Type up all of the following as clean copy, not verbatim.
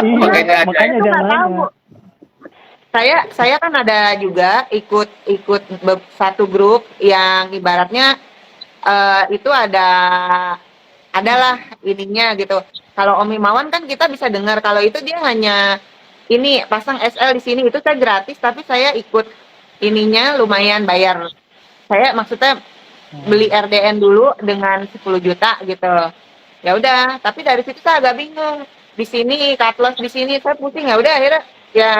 Iya, Makanya makanya ajaib. Itu jangan nggak tahu. nanya. Saya kan ada juga ikut satu grup yang ibaratnya itu adalah ininya gitu. Kalau Om Himawan kan kita bisa dengar, kalau itu dia hanya ini pasang SL di sini itu saya gratis, tapi saya ikut ininya lumayan bayar. Saya maksudnya beli Hmm. RDN dulu dengan 10 juta gitu. Ya udah, tapi dari situ saya agak bingung. Di sini cut loss, di sini saya pusing, ya udah akhirnya ya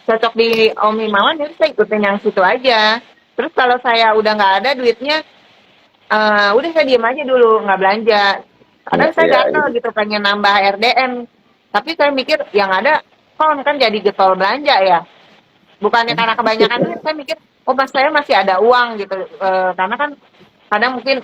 cocok di Om Himawan, jadi saya ikutin yang situ aja. Terus kalau saya udah nggak ada duitnya, udah saya diem aja dulu, nggak belanja. Iya, Kadang saya iya, gatel iya. gitu pengen nambah RDN, tapi saya mikir yang ada kan jadi getol belanja ya. Bukannya karena kebanyakan duit, saya mikir, oh mas saya masih ada uang gitu. Karena kan kadang mungkin,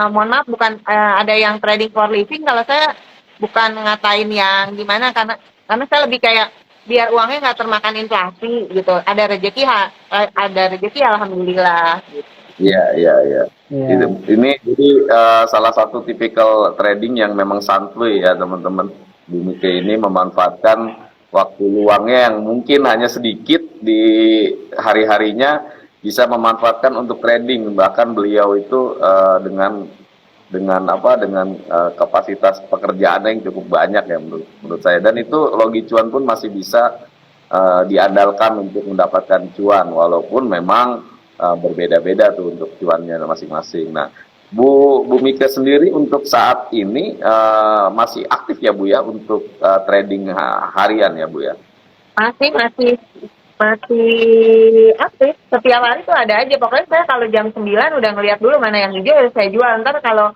mohon maaf bukan ada yang trading for living, kalau saya bukan ngatain yang gimana, karena saya lebih kayak biar uangnya nggak termakan inflasi gitu. Ada rezeki alhamdulillah. Gitu. Iya, iya, iya. Iya. Ini jadi salah satu tipikal trading yang memang santuy ya teman-teman. Bu Mika ini memanfaatkan waktu luangnya yang mungkin hanya sedikit di hari-harinya bisa memanfaatkan untuk trading. Bahkan beliau itu dengan kapasitas pekerjaan yang cukup banyak ya menurut saya. Dan itu logi cuan pun masih bisa diandalkan untuk mendapatkan cuan walaupun memang berbeda-beda tuh untuk cuannya masing-masing. Nah, Bu Mika sendiri untuk saat ini masih aktif ya Bu ya untuk trading harian ya Bu ya? Masih masih masih aktif. Setiap hari tuh ada aja. Pokoknya saya kalau jam 9 udah ngeliat dulu mana yang hijau ya saya jual. Ntar kalau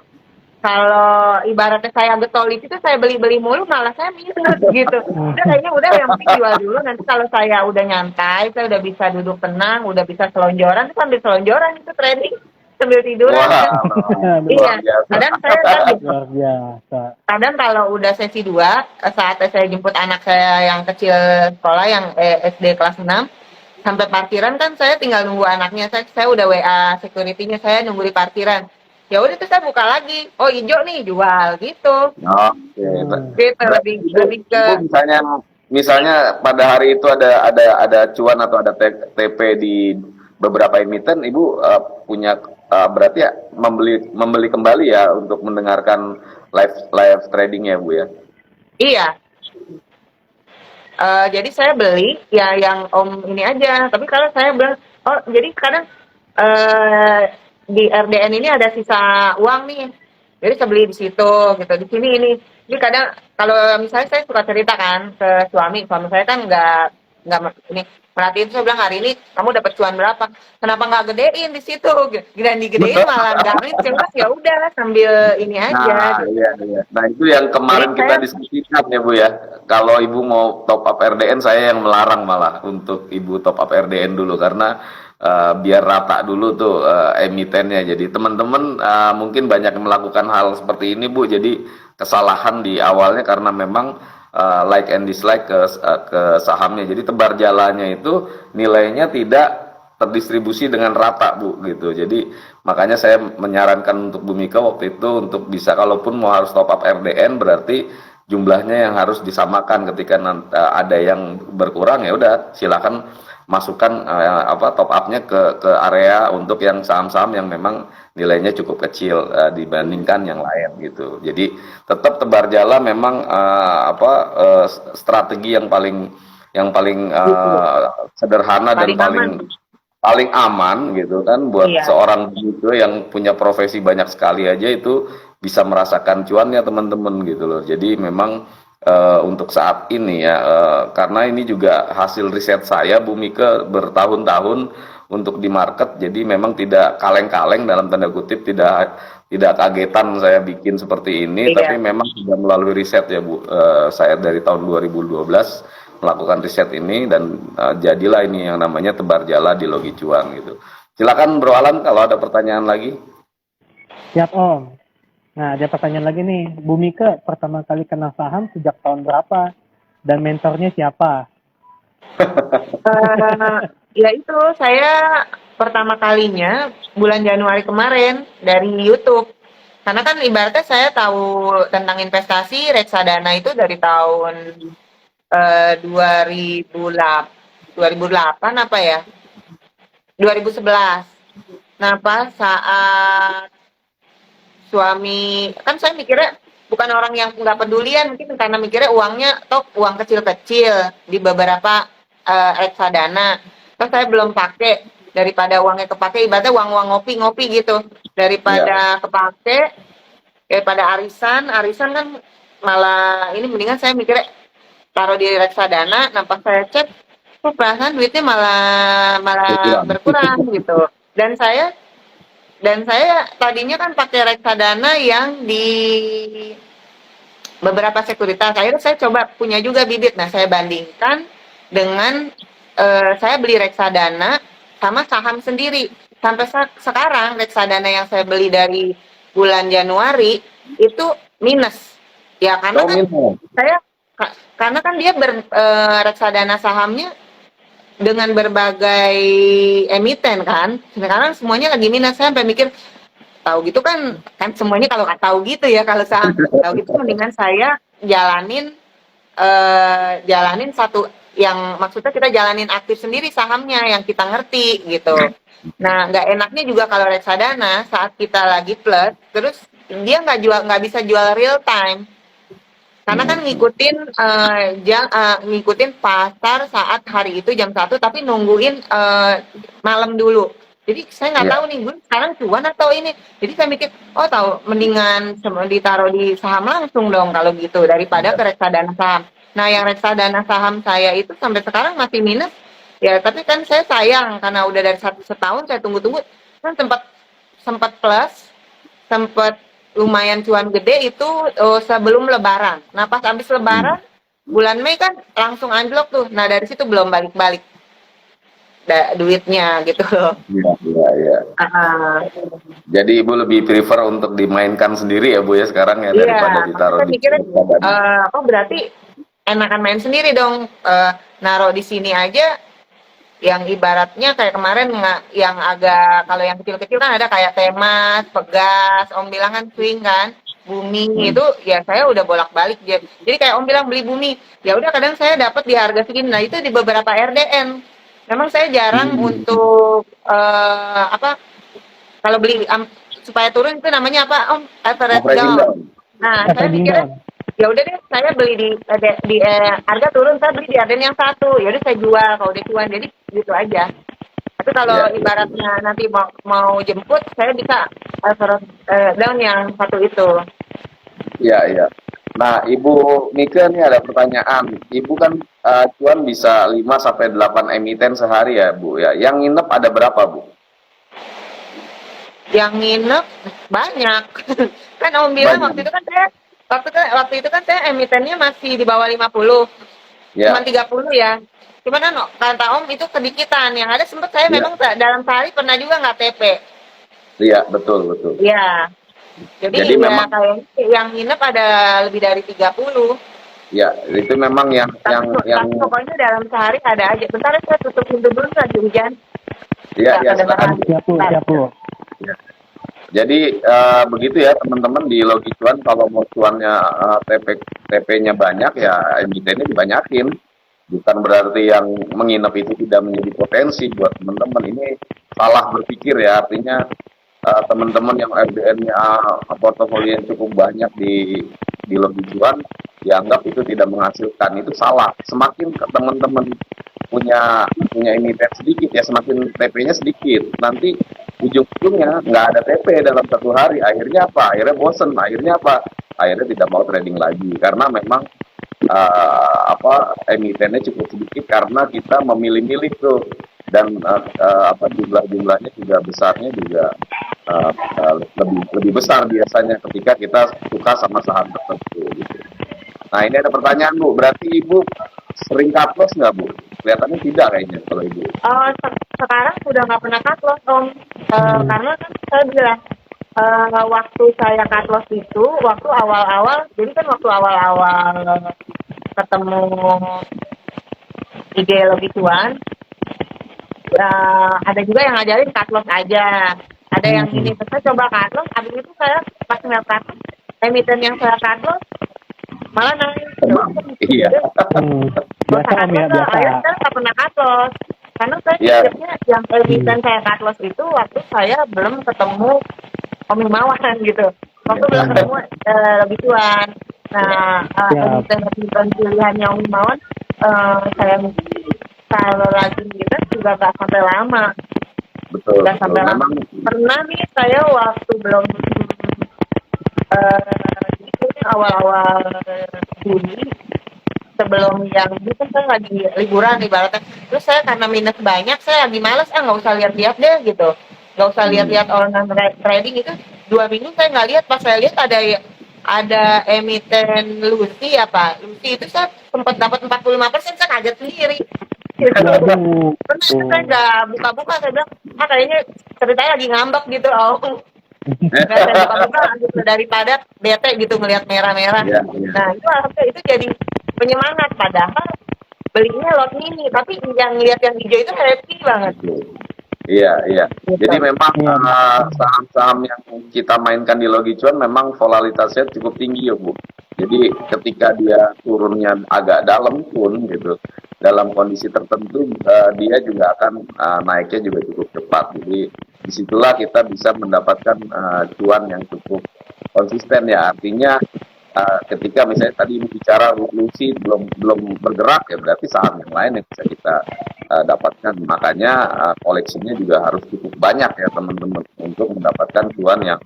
kalau ibaratnya saya getol di situ saya beli-beli mulu malah saya minus gitu. Udah kayaknya udah yang penting jual dulu. Nanti kalau saya udah nyantai, saya udah bisa duduk tenang, udah bisa selonjoran, sambil selonjoran itu trading sambil tiduran Wah, kan. luar Iya. biasa. Kadang saya ntar Luar biasa. kadang kalau udah sesi 2, saat saya jemput anak saya yang kecil sekolah yang SD kelas 6 sampai parkiran kan saya tinggal nunggu anaknya, saya udah WA security-nya, saya nunggu di parkiran. Ya udah tuh saya buka lagi. Oh, hijau nih jual gitu. Oke, Hmm. Gitu berarti lebih ibu, lebih ke ibu misalnya pada hari itu ada cuan atau ada TP di beberapa emiten, ibu punya berarti ya membeli kembali ya untuk mendengarkan live trading ya bu ya. iya. Jadi saya beli ya yang Om ini aja. Tapi kalau saya bilang, oh jadi kadang eh di RDN ini ada sisa uang nih. Jadi saya beli di situ gitu. Di sini ini. Jadi kadang kalau misalnya saya suka cerita kan ke suami saya kan nggak ini perhatiin, saya bilang hari ini kamu dapat cuan berapa? Kenapa nggak gedein di situ? Gila digedein malah nggak nih. Saya bilang, ya udah sambil ini aja Nah, gitu. iya, iya. Nah, itu yang Jadi kemarin kita saya diskusikan ya, Bu ya. Kalau Ibu mau top up RDN, saya yang melarang malah untuk Ibu top up RDN dulu karena biar rata dulu tuh emitennya. Jadi teman-teman mungkin banyak yang melakukan hal seperti ini, Bu. Jadi kesalahan di awalnya karena memang like and dislike ke sahamnya. Jadi tebar jalannya itu nilainya tidak terdistribusi dengan rata Bu gitu. Jadi makanya saya menyarankan untuk Bu Mika waktu itu untuk bisa kalaupun mau harus top up RDN berarti jumlahnya yang harus disamakan ketika ada yang berkurang ya udah silakan masukkan top upnya ke area untuk yang saham-saham yang memang nilainya cukup kecil dibandingkan yang lain gitu. Jadi tetap tebar jala memang strategi yang paling sederhana dan paling aman. paling aman gitu kan buat Iya. seorang gitu yang punya profesi banyak sekali aja itu bisa merasakan cuannya teman-teman gitu loh. Jadi memang untuk saat ini ya karena ini juga hasil riset saya Bu Mika bertahun-tahun untuk di market, jadi memang tidak kaleng-kaleng dalam tanda kutip, tidak kagetan saya bikin seperti ini, tapi Iya. memang sudah melalui riset ya Bu. Saya dari tahun 2012 melakukan riset ini dan jadilah ini yang namanya tebar jala di Logi Cuan gitu. Silakan Bro Alan kalau ada pertanyaan lagi. Siap Om. Nah, ada pertanyaan lagi nih. Bu Mika pertama kali kenal saham sejak tahun berapa? Dan mentornya siapa? Ya itu saya pertama kalinya bulan Januari kemarin dari YouTube. Karena kan ibaratnya saya tahu tentang investasi reksadana itu dari tahun 2008 apa ya? 2011. Nah, pas saat suami kan saya mikirnya bukan orang yang nggak pedulian mungkin karena mikirnya uangnya atau uang kecil-kecil di beberapa reksadana. Terus saya belum pakai daripada uangnya kepake ibaratnya uang-uang ngopi-ngopi gitu daripada kepake daripada arisan kan malah ini mendingan saya mikirnya taruh di reksadana. Nah pas saya cek kok perasaan duitnya malah malah Berkurang. berkurang gitu dan saya tadinya kan pakai reksadana yang di beberapa sekuritas. Akhirnya saya coba punya juga bibit. Nah, saya bandingkan dengan saya beli reksadana sama saham sendiri. Sampai sekarang reksadana yang saya beli dari bulan Januari itu minus. Ya karena kan saya karena kan dia reksadana sahamnya dengan berbagai emiten kan. Sekarang semuanya lagi minus. Saya sampai mikir tahu gitu kan semuanya kalau nggak tahu gitu ya kalau saham tahu gitu mendingan saya jalanin satu yang maksudnya kita jalanin aktif sendiri sahamnya yang kita ngerti gitu. Nah nggak enaknya juga kalau reksadana saat kita lagi plus terus dia nggak bisa jual real time karena kan ngikutin pasar saat hari itu jam 1 tapi nungguin malam dulu. Jadi saya nggak tahu nih gue sekarang cuan atau ini. Jadi saya mikir, oh tahu mendingan ditaruh di saham langsung dong kalau gitu daripada ke reksadana saham. Nah yang reksadana saham saya itu sampai sekarang masih minus. Ya tapi kan saya sayang karena udah dari setahun saya tunggu-tunggu kan sempat plus, sempat lumayan cuan gede itu sebelum Lebaran. Nah pas habis Lebaran bulan Mei kan langsung anjlok tuh. Nah dari situ belum balik-balik duitnya gitu loh. Iya. Jadi Ibu lebih prefer untuk dimainkan sendiri ya Bu ya sekarang ya daripada ditaruh di berarti enakan main sendiri dong. Naruh di sini aja yang ibaratnya kayak kemarin yang agak kalau yang kecil-kecil kan ada kayak Temas, Pegas, Om bilang kan swing kan, Bumi itu ya saya udah bolak-balik jadi kayak Om bilang beli Bumi, ya udah kadang saya dapat di harga segini. Nah itu di beberapa RDN. Memang saya jarang untuk kalau beli supaya turun itu namanya apa Om? Average down. Nah saya mikirnya ya udah deh saya beli di harga turun saya beli di RDN yang satu ya udah saya jual kalau udah cuan jadi gitu aja. Tapi kalau ibaratnya nanti mau jemput saya bisa average down yang satu itu. Iya. Nah, Ibu Mika nih ada pertanyaan. Ibu kan cuan bisa 5 sampai 8 emiten sehari ya, Bu ya. Yang nginep ada berapa, Bu? Yang nginep banyak. Kan Om bilang waktu itu kan saya emitennya masih di bawah 50. Cuma 30 ya. Cuman kan kata Om itu kedikitan. Yang ada sempat saya memang dalam sehari pernah juga nggak TP. Iya, betul. Iya. Jadi memang kayaknya yang nginep ada lebih dari 30. Ya, itu memang yang pokoknya dalam sehari ada aja. Bentar saya tutup pintu dulu lagi hujan. Iya, silakan. Siap. Jadi begitu ya teman-teman di Logi Cuan kalau mau cuannya TP-nya banyak ya emitennya dibanyakin. Bukan berarti yang menginap itu tidak menjadi potensi buat teman-teman. Ini salah berpikir ya, artinya teman-teman yang RDN-nya portofolio yang cukup banyak di Logi Cuan dianggap itu tidak menghasilkan, itu salah. Semakin teman-teman punya emiten sedikit ya semakin TP-nya sedikit, nanti ujung-ujungnya nggak ada TP dalam satu hari. Akhirnya apa? Akhirnya bosen. Akhirnya apa? Akhirnya tidak mau trading lagi karena memang emitennya cukup sedikit karena kita memilih-milih tuh dan jumlahnya juga besarnya juga lebih besar biasanya ketika kita suka sama saham tertentu gitu. Nah ini ada pertanyaan Bu, berarti Ibu sering cut loss nggak Bu? Kelihatannya tidak kayaknya kalau Ibu. Sekarang sudah nggak pernah cut loss Om, karena kan saya bilang waktu saya cut loss itu waktu awal-awal, jadi kan waktu awal-awal ketemu IG Logi Cuan, ada juga yang ngajarin cut loss aja. Ada yang ini, terus saya coba cardloss, habis itu saya pas ngeliat cardloss, emiten yang saya cardloss malah naik. Emang, iya. Gak Biasa usah Om ya, cardloss lah, biasa. akhirnya saya nggak pernah cardloss. Karena saya Iya. mikirnya yang emiten saya cardloss itu waktu saya belum ketemu Om Himawan gitu. Waktu belum ketemu lebih tuan. Nah, emiten pilihannya Om Himawan, saya kalau lagi minus juga nggak sampai lama. Betul. Nggak sampai lama. Memang Pernah nih saya waktu belum ini awal-awal Juni, sebelum yang ini kan saya lagi liburan ibaratnya, terus saya karena minus banyak, saya lagi males nggak usah lihat-lihat deh gitu, nggak usah lihat-lihat online trading itu. 2 minggu saya nggak lihat, pas saya lihat ada emiten Lucy Lucy itu saya sempat dapat 45%, saya kaget sendiri gitu. Waduh. Karena saya nggak buka-buka, saya bilang kayaknya ceritanya lagi ngambek gitu. Nggak saya buka-buka gitu, daripada bete gitu ngelihat merah-merah. Iya. Nah itu alhamdulillah itu jadi penyemangat, padahal belinya lot mini, tapi yang lihat yang hijau itu happy banget. Iya. Gitu. Jadi memang Iya. saham-saham yang kita mainkan di Logi Cuan memang volatilitasnya cukup tinggi ya Bu. Jadi ketika dia turunnya agak dalam pun gitu, dalam kondisi tertentu dia juga akan naiknya juga cukup cepat. Jadi disitulah kita bisa mendapatkan cuan yang cukup konsisten ya. Artinya ketika misalnya tadi bicara Lucy belum bergerak ya, berarti saham yang lain yang bisa kita dapatkan. Makanya koleksinya juga harus cukup banyak ya teman-teman untuk mendapatkan cuan yang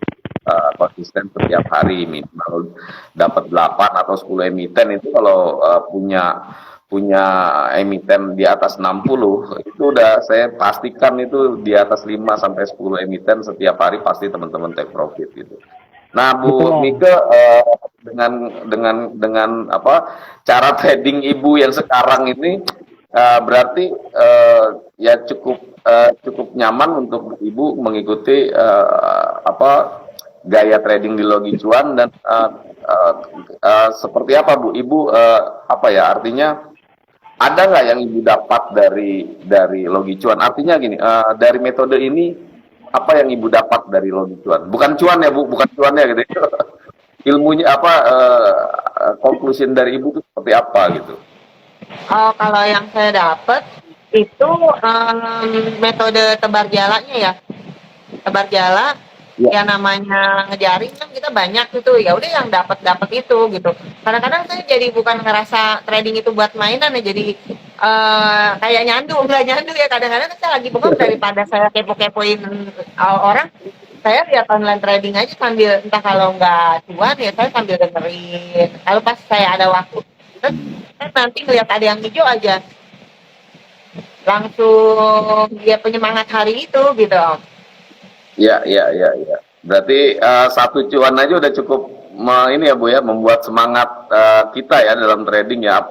konsisten setiap hari. Minimal dapat 8 atau 10 emiten itu kalau punya emiten di atas 60 itu udah saya pastikan itu di atas 5 sampai 10 emiten setiap hari pasti teman-teman take profit gitu. Nah, Bu Betul, Om. Mika, dengan apa cara trading Ibu yang sekarang ini berarti ya cukup nyaman untuk Ibu mengikuti apa gaya trading di Logi Cuan dan seperti apa Bu Ibu apa ya artinya ada nggak yang Ibu dapat dari Logi Cuan? Artinya gini, dari metode ini apa yang Ibu dapat dari Logi Cuan? Bukan cuan ya Bu, bukan cuannya gitu. Ilmunya apa? Conclusion dari Ibu itu seperti apa gitu? Kalau yang saya dapat itu metode tebar jalanya ya. Tebar jala, Ya. yang namanya ngejaring kan kita banyak gitu, ya udah yang dapat itu gitu. Kadang-kadang saya jadi bukan ngerasa trading itu buat mainan ya, jadi kayak nggak nyandu ya. Kadang-kadang saya lagi bengong, daripada saya kepo-kepoin orang, saya lihat online trading aja sambil, entah kalau nggak cuan ya saya sambil dengerin. Lalu pas saya ada waktu, terus saya nanti ngeliat ada yang hijau aja, langsung dia penyemangat hari itu gitu. Iya. Berarti satu cuan aja udah cukup ini ya Bu ya, membuat semangat kita ya dalam trading ya.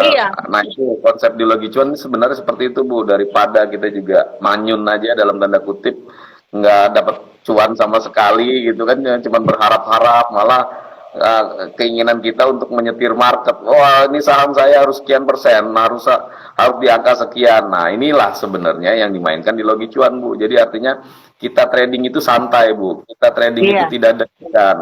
Iya. Nah itu konsep di Logi Cuan sebenarnya seperti itu Bu, daripada kita juga manyun aja dalam tanda kutip nggak dapat cuan sama sekali gitu kan, cuma berharap-harap, malah keinginan kita untuk menyetir market, wah ini saham saya harus sekian persen, harus di angka sekian. Nah inilah sebenarnya yang dimainkan di Logi Cuan Bu. Jadi artinya kita trading itu santai Bu, kita trading itu tidak deg-degan,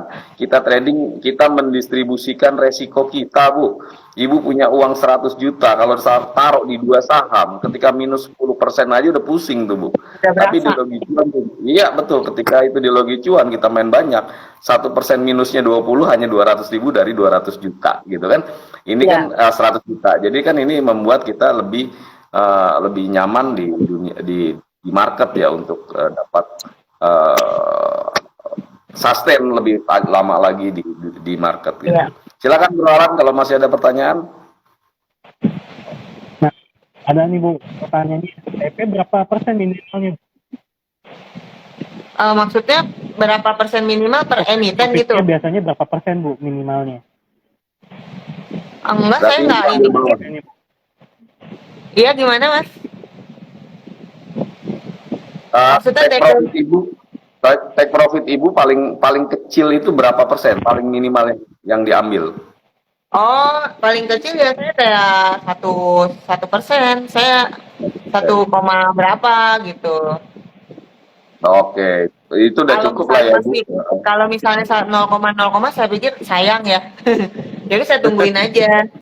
kita mendistribusikan resiko kita Bu. Ibu punya uang 100 juta, kalau taruh di 2 saham, ketika minus 10% aja udah pusing tuh Bu. Tapi di Logi Cuan, iya betul, ketika itu di Logi Cuan kita main banyak, 1% minusnya 20 hanya 200.000 dari 200 juta gitu kan. Ini kan 100 juta, jadi kan ini membuat kita lebih nyaman di dunia di market ya, untuk dapat sustain lebih lama lagi di market gitu. Silakan Bro Alan kalau masih ada pertanyaan. Nah, ada nih Bu, pertanyaannya, TP berapa persen minimalnya? Maksudnya berapa persen minimal per emiten gitu? Biasanya berapa persen Bu minimalnya? Enggak, saya nggak ini. Iya gimana Mas? Maksudnya take profit Ibu paling kecil itu berapa persen? Paling minimal yang diambil? Oh, paling kecil biasanya kayak 1%. Saya 1, berapa gitu. Oke, itu udah Kalau cukup lah misalnya ya Bu. masih kalau misalnya 0,0, saya pikir sayang ya. Jadi saya tungguin aja.